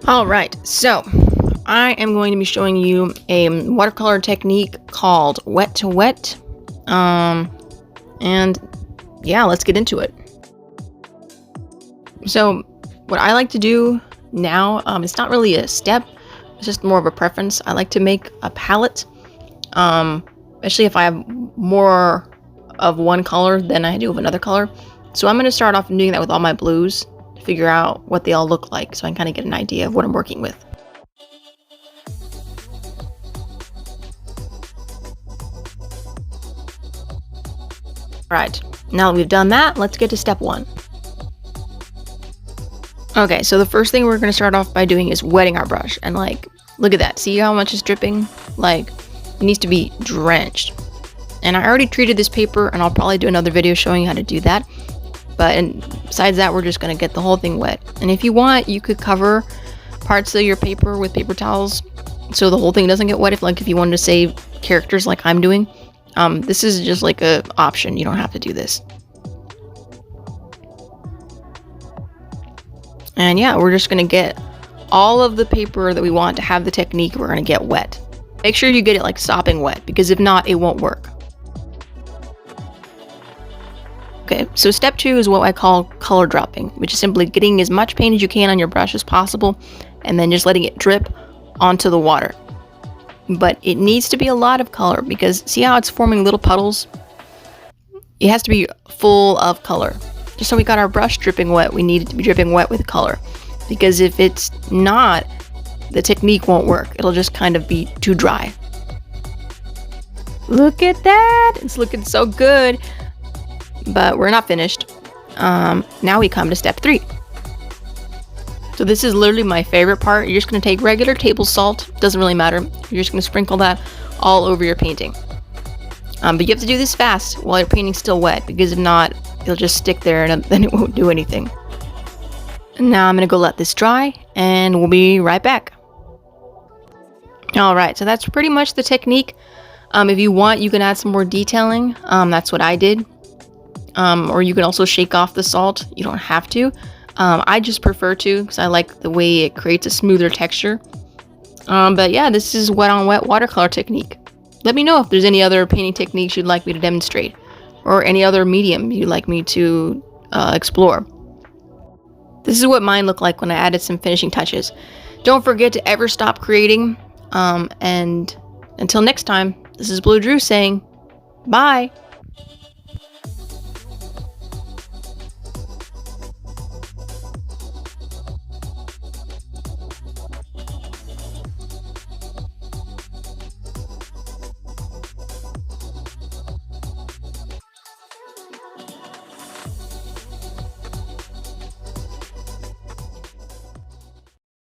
Alright, so I am going to be showing you a watercolor technique called wet to wet. And yeah, let's get into it. So what I like to do now, it's not really a step, it's just more of a preference. I like to make a palette, especially if I have more of one color than I do of another color. So I'm going to start off doing that with all my blues to figure out what they all look like, so I can kind of get an idea of what I'm working with. Alright, now that we've done that, let's get to step one. Okay, so the first thing we're going to start off by doing is wetting our brush. And like, look at that. See how much is dripping? Like, it needs to be drenched. And I already treated this paper, and I'll probably do another video showing you how to do that. But besides that, we're just going to get the whole thing wet. And if you want, you could cover parts of your paper with paper towels so the whole thing doesn't get wet. If you wanted to save characters like I'm doing. This is just like a option. You don't have to do this. And yeah, we're just going to get all of the paper that we want to have the technique, we're going to get wet. Make sure you get it like sopping wet, because if not, it won't work. Okay, so step 2 is what I call color dropping, which is simply getting as much paint as you can on your brush as possible, and then just letting it drip onto the water. But it needs to be a lot of color, because see how it's forming little puddles? It has to be full of color. Just so we got our brush dripping wet, we need it to be dripping wet with color. Because if it's not, the technique won't work. It'll just kind of be too dry. Look at that! It's looking so good. But we're not finished. Now we come to step 3. So this is literally my favorite part. You're just going to take regular table salt. Doesn't really matter. You're just going to sprinkle that all over your painting. But you have to do this fast while your painting's still wet, because if not, it'll just stick there and then it won't do anything. And now I'm going to go let this dry, and we'll be right back. Alright, so that's pretty much the technique. If you want, you can add some more detailing. That's what I did. Or you can also shake off the salt. You don't have to. I just prefer to, because I like the way it creates a smoother texture. But yeah, this is wet on wet watercolor technique. Let me know if there's any other painting techniques you'd like me to demonstrate, or any other medium you'd like me to explore. This is what mine looked like when I added some finishing touches. Don't forget to ever stop creating. And until next time, this is Blue Drew saying bye.